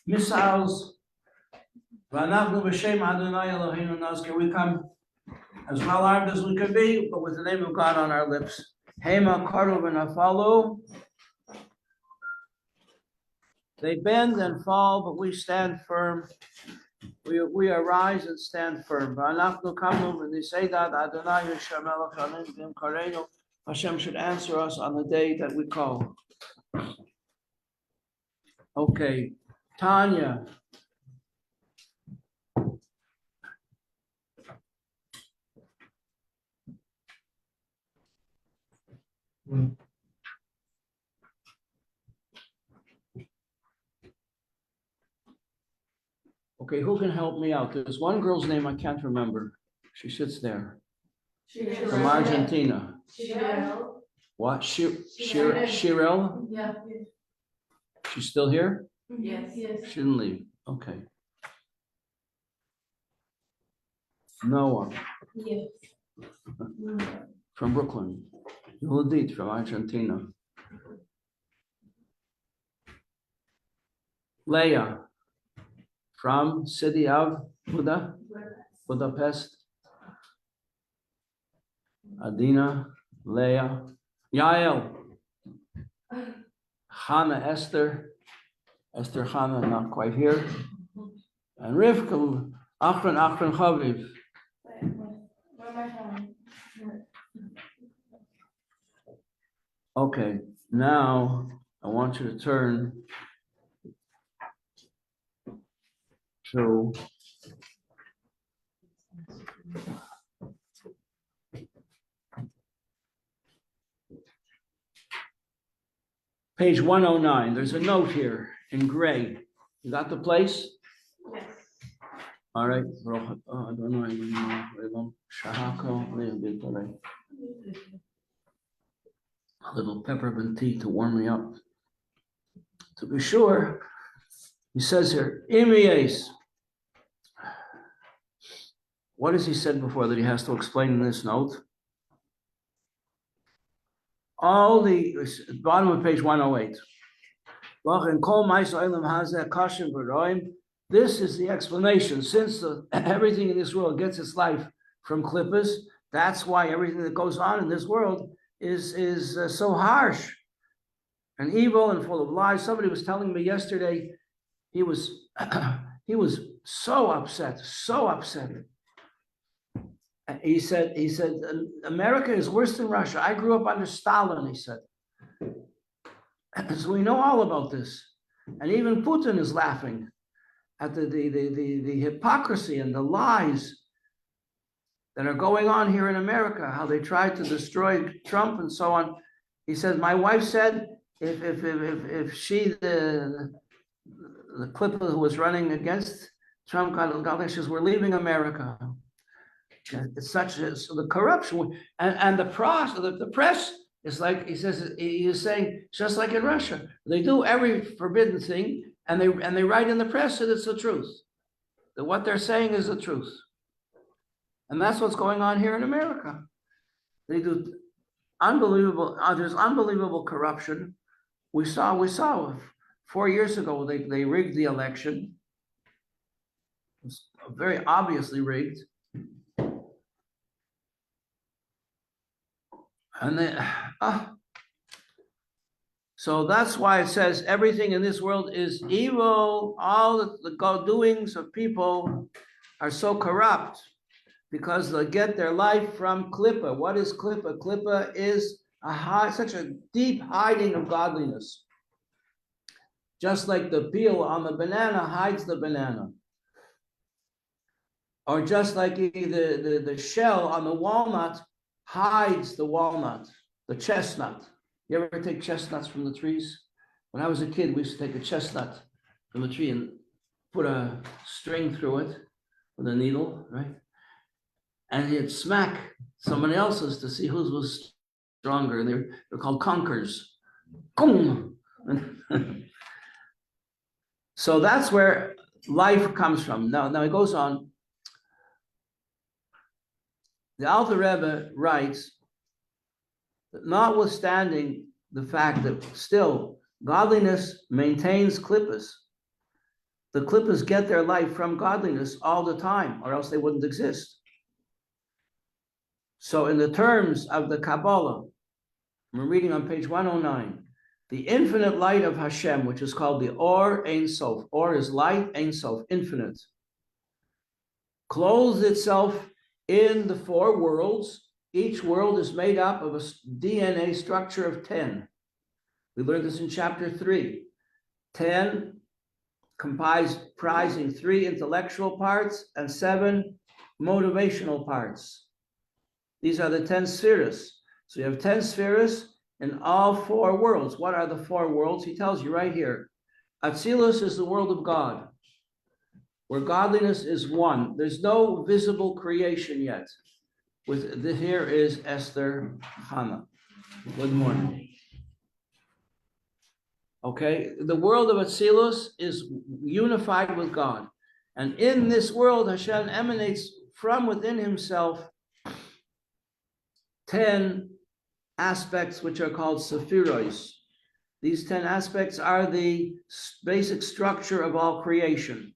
missiles. We come as well armed as we could be, but with the name of God on our lips. Hema Karov and Afalu. They bend and fall, but we stand firm. We arise and stand firm. Hashem should answer us on the day that we call. Okay, Tanya. Okay, who can help me out? There's one girl's name I can't remember. She sits there. From Argentina. Shirel. What? Shirel? Yeah. She's still here? Yes. She didn't leave. Okay. Noah. Yes. From Brooklyn. Yehudit from Argentina. Leah from city of Budapest. Adina, Leah, Yael, Hannah, Esther, Hannah, not quite here, and Rivka, Achron, Chaviv. Okay, now I want you to turn to page 109. There's a note here in gray. You got the place? Yes. All right. I don't know. A little peppermint tea to warm me up. To be sure, he says here, Imies. What has he said before that he has to explain in this note? All the bottom of page 108. This is the explanation. Since everything in this world gets its life from klippas, that's why everything that goes on in this world is so harsh and evil and full of lies. Somebody was telling me yesterday he was so upset. He said, America is worse than Russia. I grew up under Stalin, he said. So we know all about this. And even Putin is laughing at the hypocrisy and the lies that are going on here in America, how they tried to destroy Trump and so on. He said, my wife said, if she, the clipper who was running against Trump, got says, we're leaving America. It's such the corruption and the press is like he is saying just like in Russia, they do every forbidden thing and they write in the press that it's the truth, that what they're saying is the truth, and that's what's going on here in America. They do unbelievable. There's unbelievable corruption. We saw 4 years ago they rigged the election. It was very obviously rigged. And so that's why it says everything in this world is evil. All the doings of people are so corrupt because they get their life from klippa. What is klippa? Klippa is such a deep hiding of godliness. Just like the peel on the banana hides the banana. Or just like the shell on the walnut hides the walnut, the chestnut. You ever take chestnuts from the trees? When I was a kid, we used to take a chestnut from a tree and put a string through it with a needle, right? And you'd smack somebody else's to see whose was stronger. And they're called conkers. So that's where life comes from. Now it goes on. The Alter Rebbe writes that notwithstanding the fact that still godliness maintains klippas, The Klippas get their life from godliness all the time, or else they wouldn't exist. So in the terms of the Kabbalah, we're reading on page 109, the infinite light of Hashem, which is called the Or Ein Sof. Or is light, Ein Sof, infinite, clothes itself in the four worlds. Each world is made up of a DNA structure of 10. We learned this in chapter 3. 10 comprising 3 intellectual parts and 7 motivational parts. These are the 10 spheres. So you have 10 spheres in all 4 worlds. What are the 4 worlds? He tells you right here. Atzilus is the world of God, where godliness is one. There's no visible creation yet. Here is Esther Hannah. Good morning. Okay, the world of Atzilus is unified with God. And in this world, Hashem emanates from within himself 10 aspects which are called sephiros. These 10 aspects are the basic structure of all creation.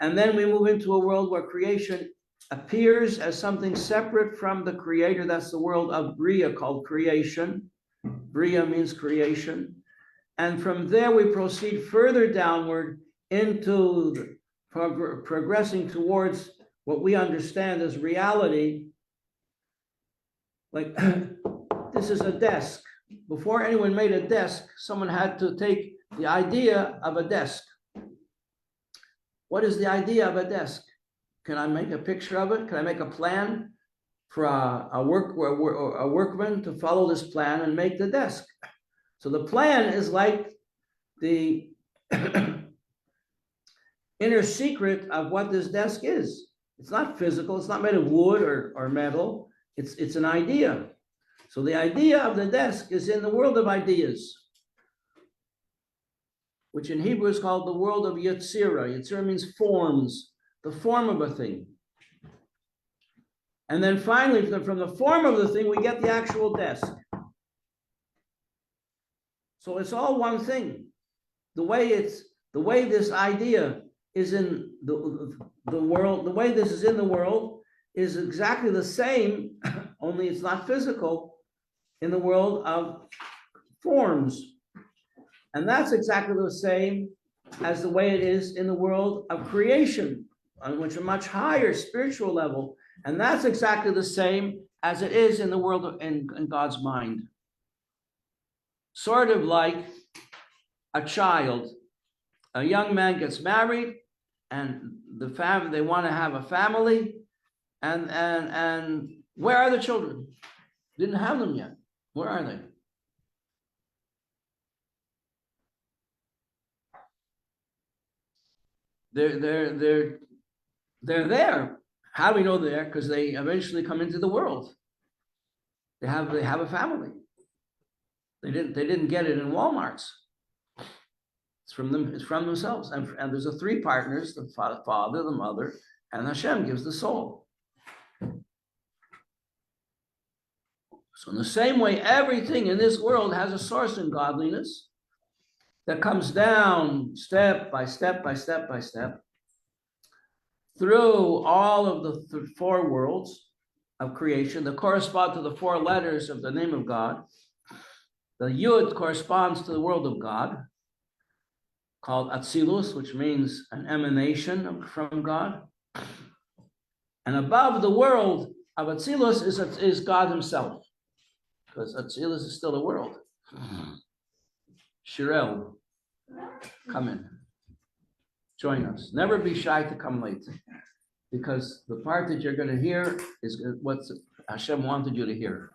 And then we move into a world where creation appears as something separate from the creator. That's the world of Bria, called creation. Bria means creation. And from there we proceed further downward into progressing towards what we understand as reality. Like this is a desk. Before anyone made a desk, someone had to take the idea of a desk. What is the idea of a desk? Can I make a picture of it? Can I make a plan for a workman to follow this plan and make the desk? So the plan is like the inner secret of what this desk is. It's not physical. It's not made of wood or metal. It's an idea. So the idea of the desk is in the world of ideas, which in Hebrew is called the world of Yetzirah. Yetzirah means forms, the form of a thing. And then finally, from the form of the thing, we get the actual desk. So it's all one thing. The way this idea is in the world, the way this is in the world is exactly the same, only it's not physical, in the world of forms. And that's exactly the same as the way it is in the world of creation, on which a much higher spiritual level. And that's exactly the same as it is in the world of, in God's mind. Sort of like a child. A young man gets married, and the family, they want to have a family, and where are the children? Didn't have them yet. Where are they? They're there. How do we know they're there? Because they eventually come into the world. They have a family. They didn't get it in Walmart's. It's from them. It's from themselves. And there's the 3 partners: the Father, the Mother, and Hashem gives the soul. So in the same way, everything in this world has a source in godliness that comes down step by step by step by step through all of the 4 worlds of creation that correspond to the 4 letters of the name of God. The Yud corresponds to the world of God, called Atzilus, which means an emanation from God. And above the world of Atzilus is God himself, because Atzilus is still a world. Shirel, come in. Join us. Never be shy to come late, because the part that you're going to hear is what Hashem wanted you to hear.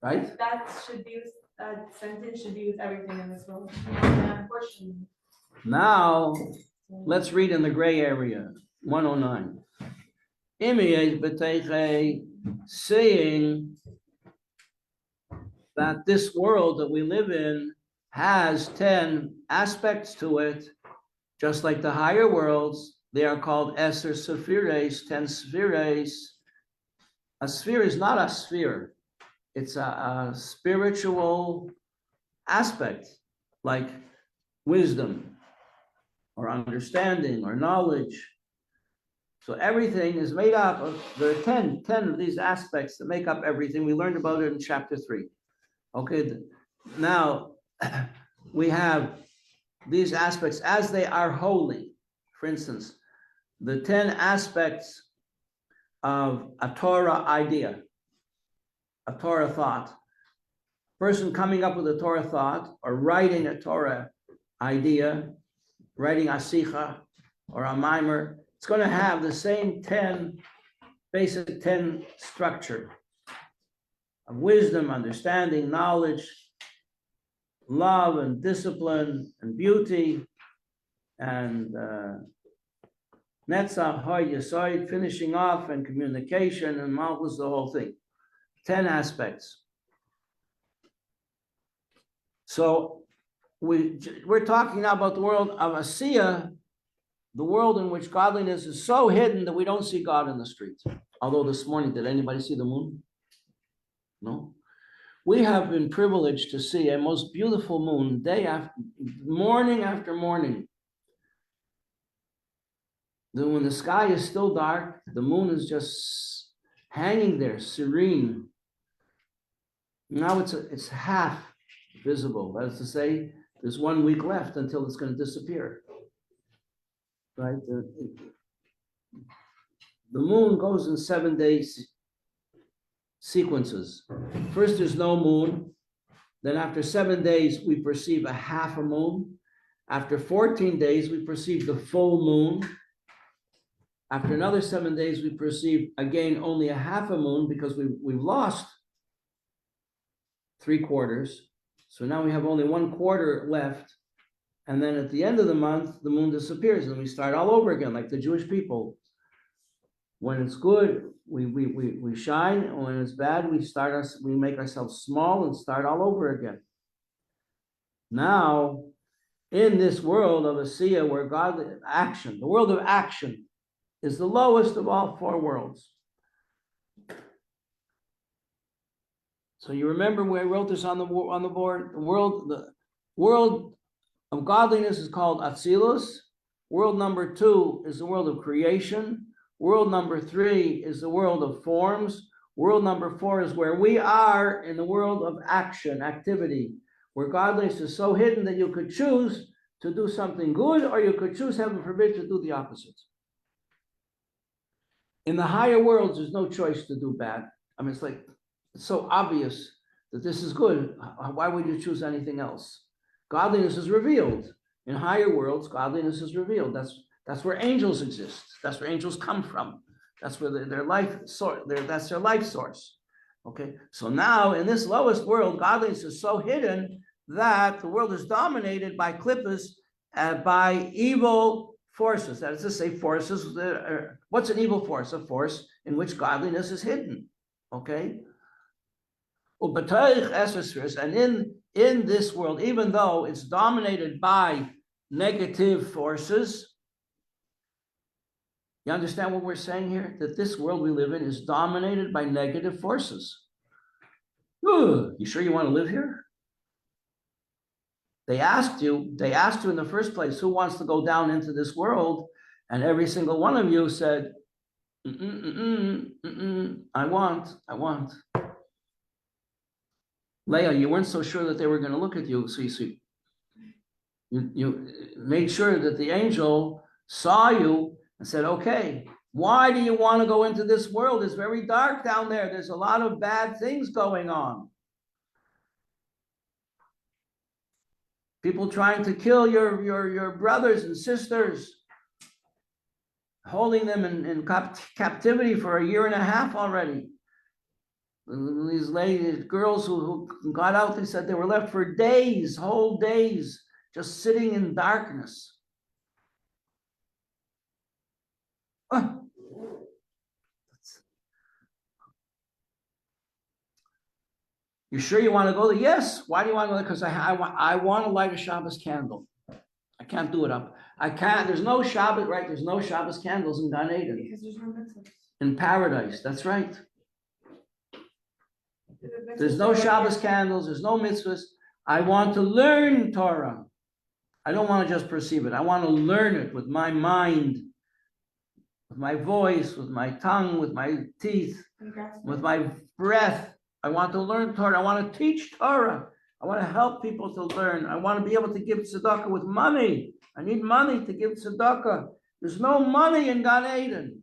Right? That sentence should be with everything in this world. Unfortunately. Now, let's read in the gray area, 109. Saying that this world that we live in has 10 aspects to it, just like the higher worlds. They are called Eser Sephires, 10 spheres. A sphere is not a sphere. It's a spiritual aspect, like wisdom or understanding or knowledge. So everything is made up of, there are 10 of these aspects that make up everything. We learned about it in chapter 3. Okay, now we have these aspects as they are holy. For instance, the 10 aspects of a Torah idea, a Torah thought. Person coming up with a Torah thought or writing a Torah idea, writing a sikha or a mimer, it's going to have the same 10, basic 10 structure of wisdom, understanding, knowledge, love and discipline and beauty and netzach, hoy, yesoid, finishing off and communication and malchus, the whole thing. 10 aspects. So we're talking now about the world of Asiya, the world in which godliness is so hidden that we don't see God in the streets. Although this morning, did anybody see the moon? No. We have been privileged to see a most beautiful moon morning after morning. Then when the sky is still dark, the moon is just hanging there, serene. Now it's half visible. That is to say, there's 1 week left until it's going to disappear. Right? The moon goes in 7 days sequences. First, there's no moon. Then after 7 days, we perceive a half a moon. After 14 days, we perceive the full moon. After another 7 days, we perceive again only a half a moon because we've lost 3/4. So now we have only 1/4 left. And then at the end of the month, the moon disappears and we start all over again, like the Jewish people. When it's good, we shine, and when it's bad, we make ourselves small and start all over again. Now, in this world of Asiya, where godly action, the world of action, is the lowest of all 4 worlds. So you remember where I wrote this on the board? The world of godliness is called Atzilus. World number 2 is the world of creation. World number 3 is the world of forms. World number 4 is where we are in the world of action, activity, where godliness is so hidden that you could choose to do something good, or you could choose, heaven forbid, to do the opposite. In the higher worlds, there's no choice to do bad. I mean, it's so obvious that this is good. Why would you choose anything else? Godliness is revealed. In higher worlds, godliness is revealed. That's where angels exist. That's where angels come from. That's where their life source. That's their life source. Okay. So now in this lowest world, godliness is so hidden that the world is dominated by klippas, by evil forces. That is to say, forces that are, what's an evil force? A force in which godliness is hidden. Okay. And in this world, even though it's dominated by negative forces, you understand what we're saying here? That this world we live in is dominated by negative forces. You sure you want to live here? They asked you in the first place, who wants to go down into this world? And every single one of you said, I want. Leah, you weren't so sure that they were going to look at you. So you made sure that the angel saw you and said, okay, why do you want to go into this world? It's very dark down there. There's a lot of bad things going on. People trying to kill your brothers and sisters, holding them in captivity for 1.5 years already. These ladies, girls who got out, they said they were left for days, whole days, just sitting in darkness. You sure you want to go there? Yes. Why do you want to go there? Because I want to light a Shabbos candle. I can't do it up. I can't. There's no Shabbos, right? There's no Shabbos candles in Gan Eden. Because there's no mitzvahs. In paradise. That's right. There's no Shabbos candles. There's no mitzvahs. I want to learn Torah. I don't want to just perceive it. I want to learn it with my mind, with my voice, with my tongue, with my teeth, with my breath. I want to learn Torah. I want to teach Torah. I want to help people to learn. I want to be able to give tzedakah with money. I need money to give tzedakah. There's no money in Gan Eden.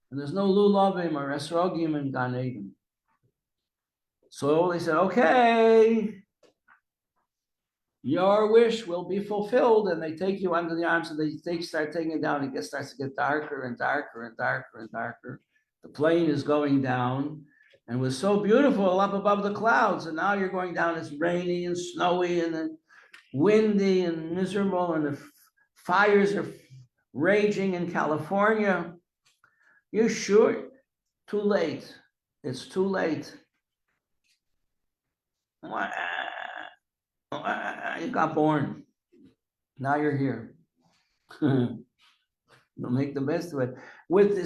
And there's no lulavim or esrogim in Gan Eden. So they said, okay, your wish will be fulfilled. And they take you under the arms and they start taking it down. It starts to get darker and darker and darker and darker. The plane is going down and it was so beautiful up above the clouds. And now you're going down, it's rainy and snowy and then windy and miserable. And the fires are raging in California. You're sure? Too late. It's too late. You got born. Now you're here. You'll make the best of it.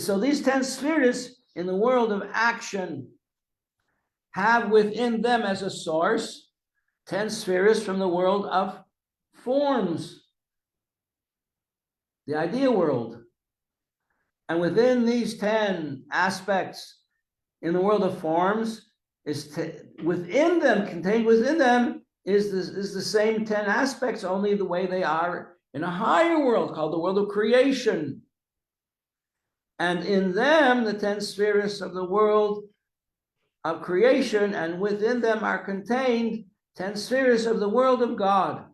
So these 10 spheres in the world of action have within them as a source 10 spheres from the world of forms, the idea world. And within these 10 aspects in the world of forms, within them, contained within them, is the same 10 aspects, only the way they are in a higher world called the world of creation. And in them, the 10 spheres of the world of creation, and within them are contained 10 spheres of the world of God.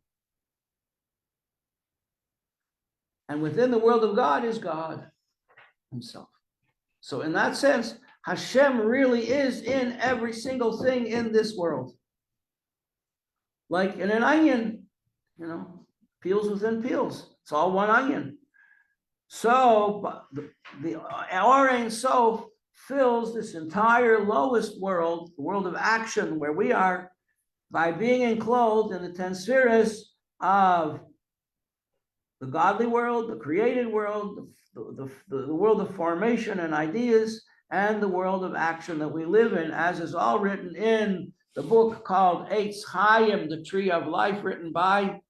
And within the world of God is God himself. So in that sense, Hashem really is in every single thing in this world. Like in an onion, peels within peels. It's all one onion. So the Or Ein Sof fills this entire lowest world, the world of action, where we are, by being enclosed in the 10 spheres of the godly world, the created world, the world of formation and ideas, and the world of action that we live in, as is all written in the book called Eitz Chaim, the Tree of Life, written by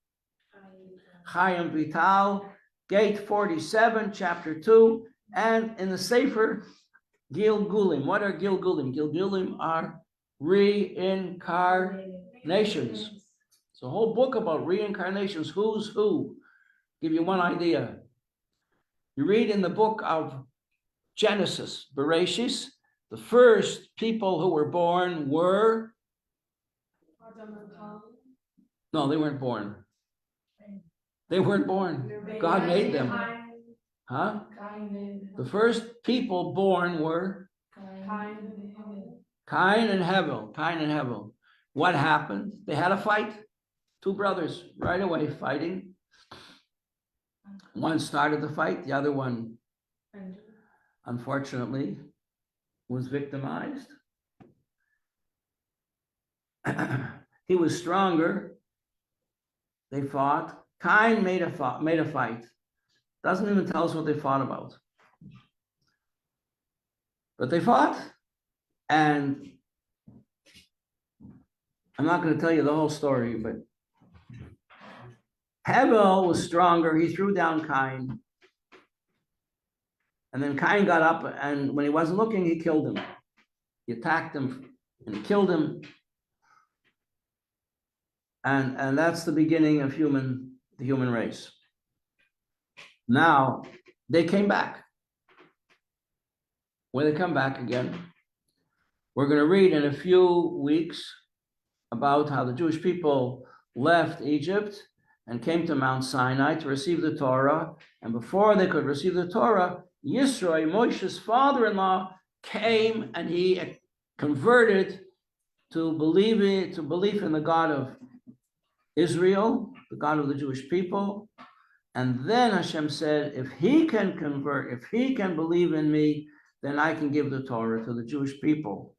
Chaim Vital, Gate 47, chapter 2, and in the Sefer Gilgulim. What are Gilgulim? Gilgulim are reincarnations. It's a whole book about reincarnations, who's who. Give you one idea. You read in the book of Genesis, Bereshis, the first people who were born were... No, they weren't born. They weren't born. God made them. Huh? The first people born were Cain and Hevel. Cain and Hevel. What happened? They had a fight. Two brothers right away fighting. One started the fight. The other one, unfortunately, was victimized. He was stronger. They fought. Cain made a fight. Doesn't even tell us what they fought about. But they fought, and I'm not going to tell you the whole story, but Hevel was stronger. He threw down Cain. And then Cain got up, and when he wasn't looking, he killed him. He attacked him and he killed him. And that's the beginning of the human race. Now, they came back. When they come back again, we're going to read in a few weeks about how the Jewish people left Egypt and came to Mount Sinai to receive the Torah. And before they could receive the Torah, Yisro, Moshe's father-in-law, came and he converted to belief in the God of Israel, the God of the Jewish people. And then Hashem said, if he can convert, if he can believe in me, then I can give the Torah to the Jewish people.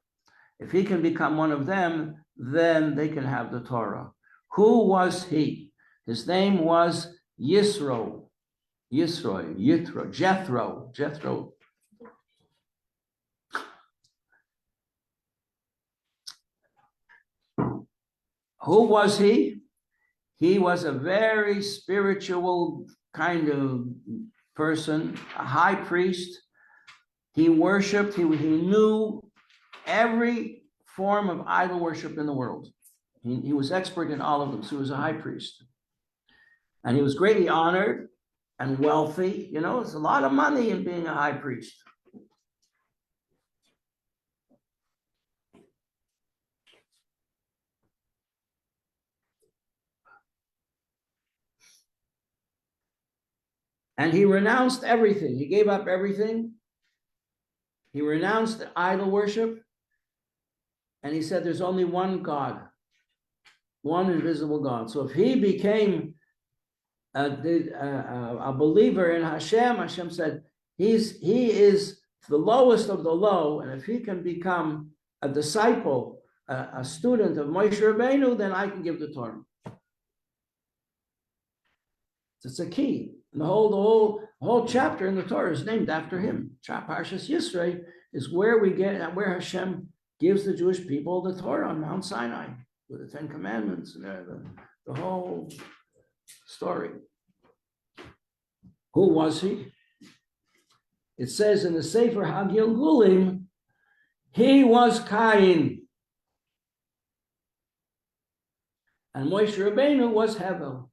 If he can become one of them, then they can have the Torah. Who was he? His name was Jethro. Who was he? He was a very spiritual kind of person, a high priest. He worshiped, he knew every form of idol worship in the world. He was expert in all of them, so he was a high priest. And he was greatly honored and wealthy. You know, there's a lot of money in being a high priest. And he renounced everything. He gave up everything. He renounced idol worship. And he said, there's only one God, one invisible God. So if he became a believer in Hashem, Hashem said, he is the lowest of the low. And if he can become a disciple, a student of Moshe Rabbeinu, then I can give the Torah. It's a key. And the whole chapter in the Torah is named after him. Parshas Yisro is where where Hashem gives the Jewish people the Torah on Mount Sinai with the Ten Commandments and the whole story. Who was he? It says in the Sefer HaGilgulim, he was Cain, and Moshe Rabbeinu was Hevel.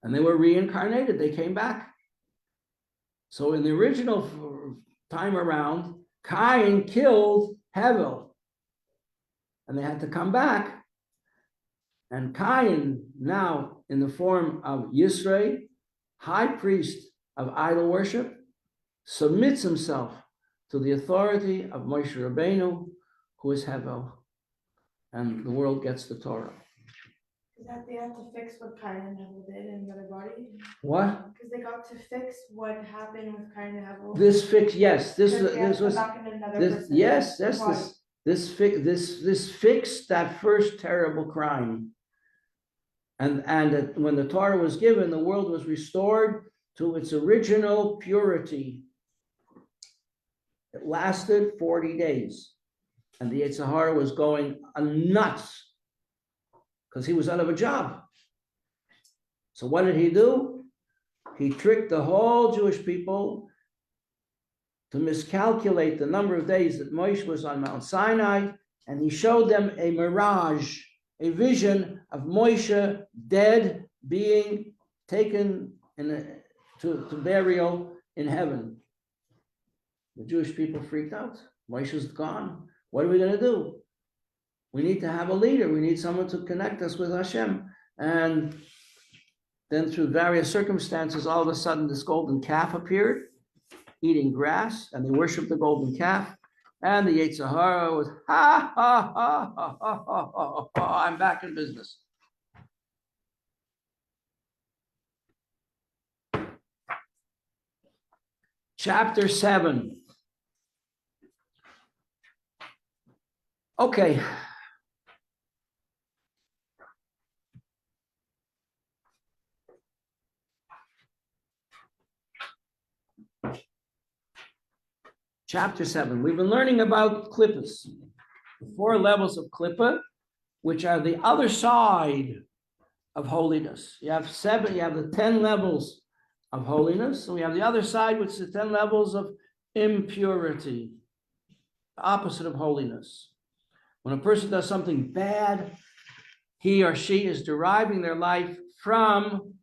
And they were reincarnated. They came back. So in the original time around, Cain killed Hevel. And they had to come back. And Cain, now in the form of Yisro, high priest of idol worship, submits himself to the authority of Moshe Rabbeinu, who is Hevel. And the world gets the Torah. Is that they had to fix what Cain and Hevel did in the other body? What? Because they got to fix what happened with Cain and Hevel. This fix, yes. This was back in another this. person. Yes, this fixed that first terrible crime. And when the Torah was given, the world was restored to its original purity. It lasted 40 days, and the Yetzer Hara was going nuts because he was out of a job. So what did he do? He tricked the whole Jewish people to miscalculate the number of days that Moshe was on Mount Sinai, and he showed them a mirage, a vision of Moshe dead, being taken to burial in heaven. The Jewish people freaked out. Moshe's gone. What are we going to do? We need to have a leader. We need someone to connect us with Hashem. And then through various circumstances, all of a sudden this golden calf appeared, eating grass, and they worshiped the golden calf. And the Yetzer Hara was, ha, ha, ha, ha, ha, ha, ha, ha, I'm back in business. Chapter 7. Okay. Chapter 7. We've been learning about klippas, the 4 levels of klippa, which are the other side of holiness. You have the 10 levels of holiness, and we have the other side, which is the 10 levels of impurity, the opposite of holiness. When a person does something bad, he or she is deriving their life from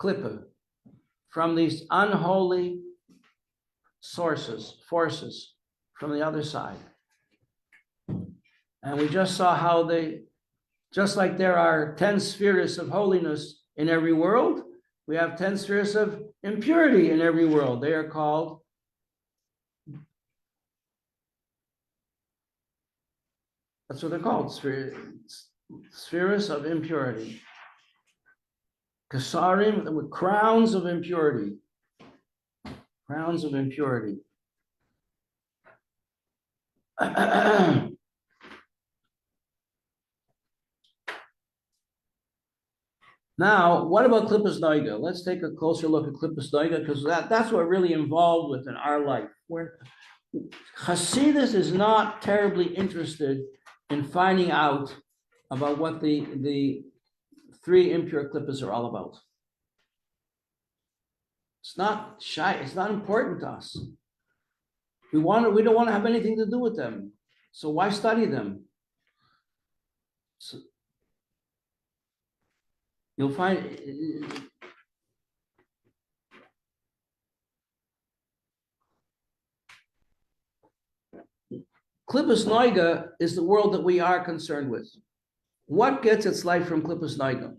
klippa, from these unholy forces from the other side. And we just saw how just like there are 10 spheres of holiness in every world, we have 10 spheres of impurity in every world. They are called that's what they're called, spheres of impurity. Kasarim, with crowns of impurity. Crowns of impurity. Now, what about klippas noiga? Let's take a closer look at klippas noiga, because that's what we're really involved with in our life. Hasidus is not terribly interested in finding out about what the three impure klippas are all about. It's not shy, it's not important to us. We don't want to have anything to do with them. So why study them? So you'll find Klippas Noiga is the world that we are concerned with. What gets its life from Klippas Noiga?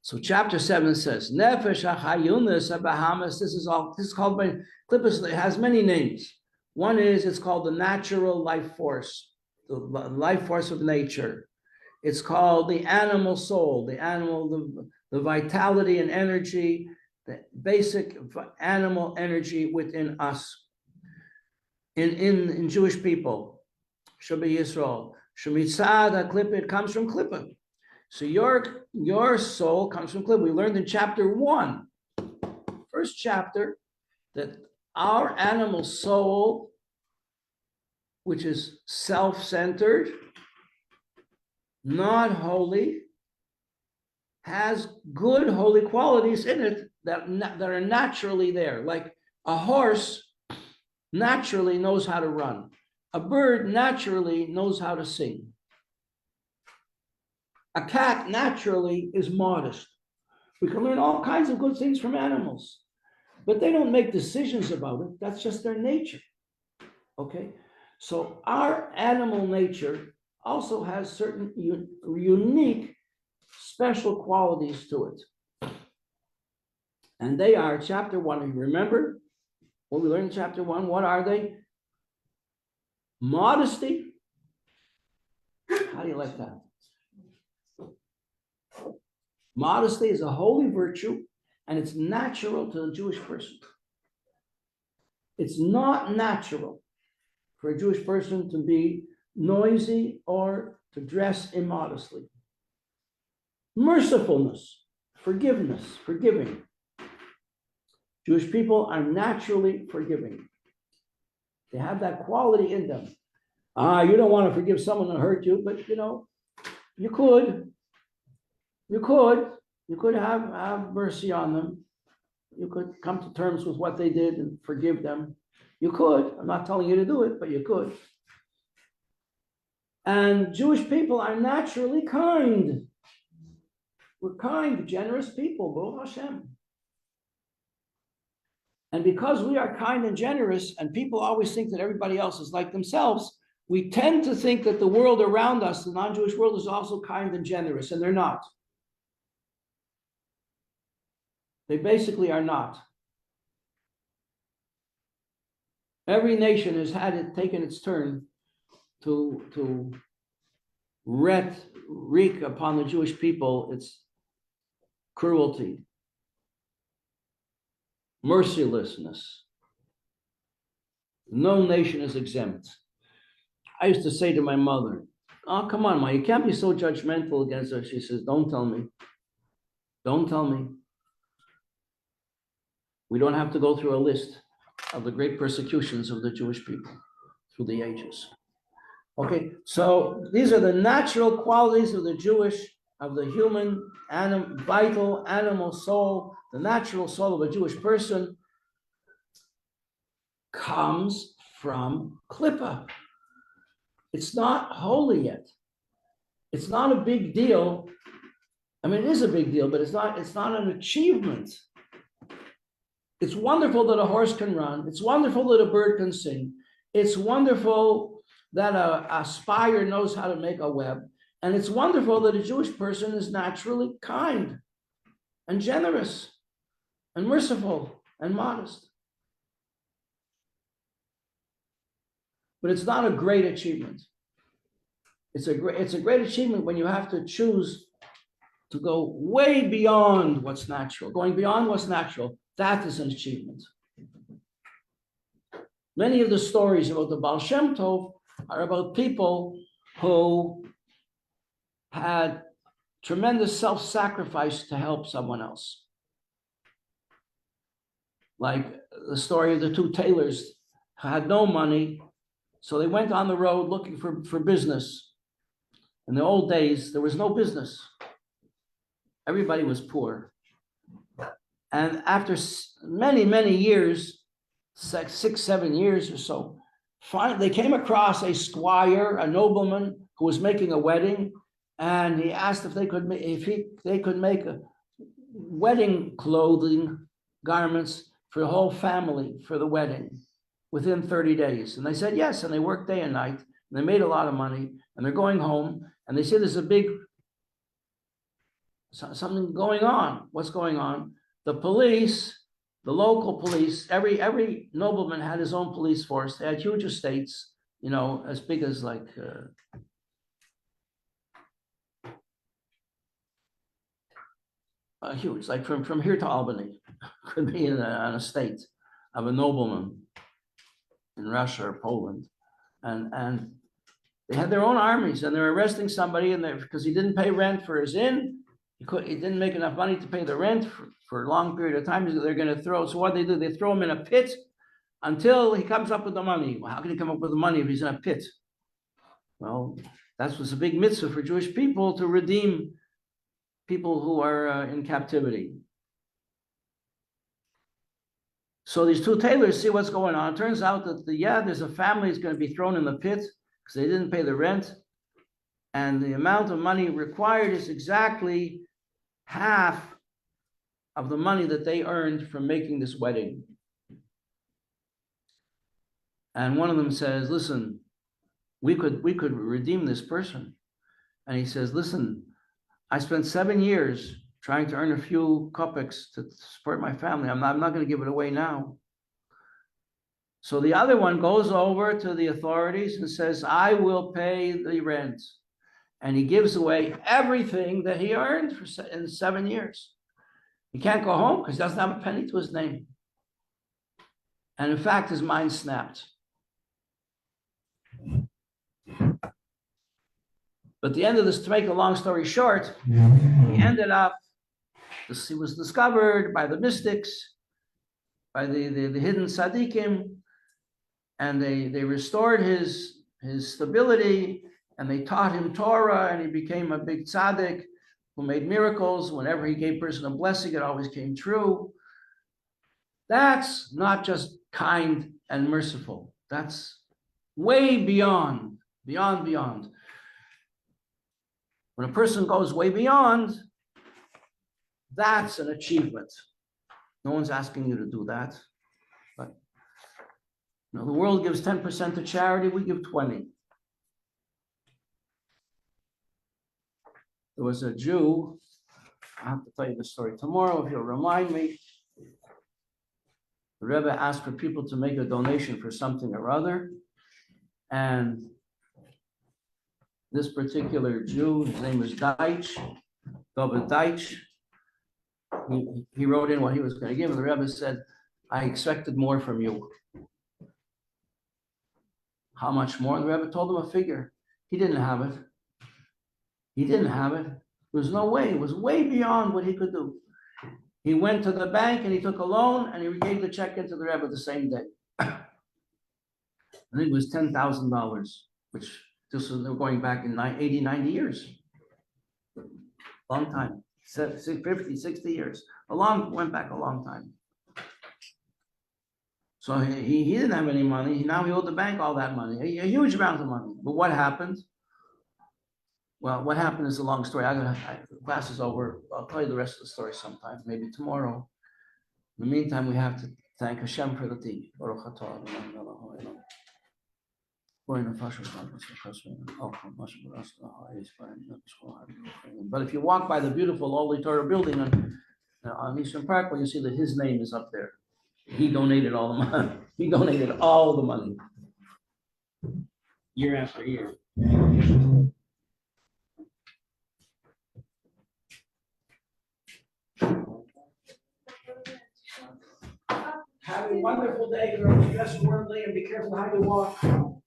So chapter 7 says, Nefesh HaChayunis HaBahamas, this is called by Klippas, it has many names. One is, it's called the natural life force, the life force of nature. It's called the animal soul, the vitality and energy, the basic animal energy within us. In Jewish people, Shabbat Yisrael, Shemitzad HaKlippa, it comes from Klippa. So your soul comes from Klippa. We learned in chapter 1, first chapter, that our animal soul, which is self-centered, not holy, has good holy qualities in it that are naturally there. Like a horse naturally knows how to run. A bird naturally knows how to sing. A cat naturally is modest. We can learn all kinds of good things from animals, but they don't make decisions about it. That's just their nature. Okay? So our animal nature also has certain unique, special qualities to it. And they are, chapter 1, you remember what we learned in chapter 1? What are they? Modesty. How do you like that? Modesty is a holy virtue, and it's natural to the Jewish person. It's not natural for a Jewish person to be noisy or to dress immodestly. Mercifulness, forgiveness, forgiving. Jewish people are naturally forgiving. They have that quality in them. You don't want to forgive someone who hurt you, but you could. You could have mercy on them. You could come to terms with what they did and forgive them. You could. I'm not telling you to do it, but you could. And Jewish people are naturally kind. We're kind, generous people, Baruch Hashem. And because we are kind and generous, and people always think that everybody else is like themselves, we tend to think that the world around us, the non-Jewish world, is also kind and generous, and they're not. They basically are not. Every nation has taken its turn to wreak upon the Jewish people its cruelty, mercilessness. No nation is exempt. I used to say to my mother, "Oh, come on, Ma, you can't be so judgmental against her." She says, "Don't tell me. Don't tell me. We don't have to go through a list of the great persecutions of the Jewish people through the ages." Okay, so these are the natural qualities of the human, vital animal soul. The natural soul of a Jewish person comes from Klippa. It's not holy yet. It's not a big deal. I mean, it is a big deal, but it's not an achievement. It's wonderful that a horse can run. It's wonderful that a bird can sing. It's wonderful that a spire knows how to make a web. And it's wonderful that a Jewish person is naturally kind and generous and merciful and modest. But it's not a great achievement. It's a great achievement when you have to choose to go way beyond what's natural. Going beyond what's natural, that is an achievement. Many of the stories about the Baal Shem Tov are about people who had tremendous self-sacrifice to help someone else. Like the story of the two tailors had no money, so they went on the road looking for business. In the old days, there was no business. Everybody was poor. And after many, many years, 6, 7 years or so, finally they came across a squire, a nobleman who was making a wedding, and he asked if they could make a wedding clothing garments for the whole family for the wedding within 30 days. And they said yes, and they worked day and night, and they made a lot of money, and they're going home, and they say there's a big something going on. What's going on? The police, the local police, every nobleman had his own police force. They had huge estates, as big as like huge, like from here to Albany, could be an estate of a nobleman in Russia or Poland, and they had their own armies, and they're arresting somebody, and because he didn't pay rent for his inn. He didn't make enough money to pay the rent for a long period of time. They're going to throw. So what they do, they throw him in a pit until he comes up with the money. Well, how can he come up with the money if he's in a pit? Well, that was a big mitzvah for Jewish people to redeem people who are in captivity. So these two tailors see what's going on. It turns out that there's a family that's going to be thrown in the pit because they didn't pay the rent. And the amount of money required is exactly half of the money that they earned from making this wedding. And one of them says, listen, we could redeem this person. And he says, listen, I spent 7 years trying to earn a few kopecks to support my family. I'm not going to give it away now. So the other one goes over to the authorities and says, I will pay the rent. And he gives away everything that he earned in 7 years. He can't go home because he doesn't have a penny to his name. And in fact, his mind snapped. But the end of this, to make a long story short, he ended up, he was discovered by the mystics, by the hidden tzaddikim, and they restored his stability, and they taught him Torah, and he became a big tzaddik who made miracles. Whenever he gave a person a blessing, it always came true. That's not just kind and merciful. That's way beyond. When a person goes way beyond, that's an achievement. No one's asking you to do that. But the world gives 10% to charity, we give 20%. There was a Jew, I have to tell you the story tomorrow if you'll remind me. The Rebbe asked for people to make a donation for something or other. And this particular Jew, his name was Deitch, David Deitch. He wrote in what he was going to give, and the Rebbe said, I expected more from you. How much more? And the Rebbe told him a figure. He didn't have it. There was no way. It was way beyond what he could do. He went to the bank and he took a loan and he gave the check into the Rebbe the same day. I think it was $10,000, which this was going back in 80, 90 years. Long time. 50, 60 years. Went back a long time. So he didn't have any money. Now he owed the bank all that money, a huge amount of money. But what happened? Well, what happened is a long story. Class is over. I'll tell you the rest of the story sometime, maybe tomorrow. In the meantime, we have to thank Hashem for the tea. But if you walk by the beautiful Holy Torah building on Eastern Parkway, you see that his name is up there. He donated all the money. He donated all the money, year after year. Have a wonderful day, girls. Dress warmly and be careful how you walk.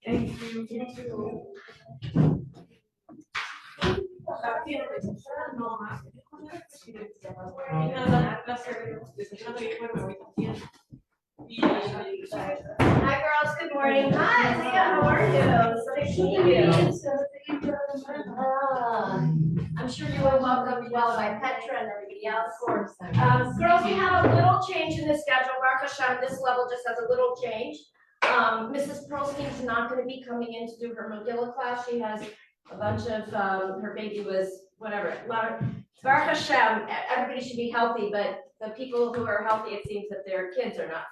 Thank you. You too. Hi, girls. Good morning. Hi, Leah. How are you? So nice to meet you. I'm sure you were welcomed well by Petra and everybody else. Girls, we have a little change in the schedule. Baruch Hashem, this level just has a little change. Mrs. Pearlstein's not going to be coming in to do her Megillah class. She has a bunch of, her baby was whatever. Baruch Hashem, everybody should be healthy, but the people who are healthy, it seems that their kids are not.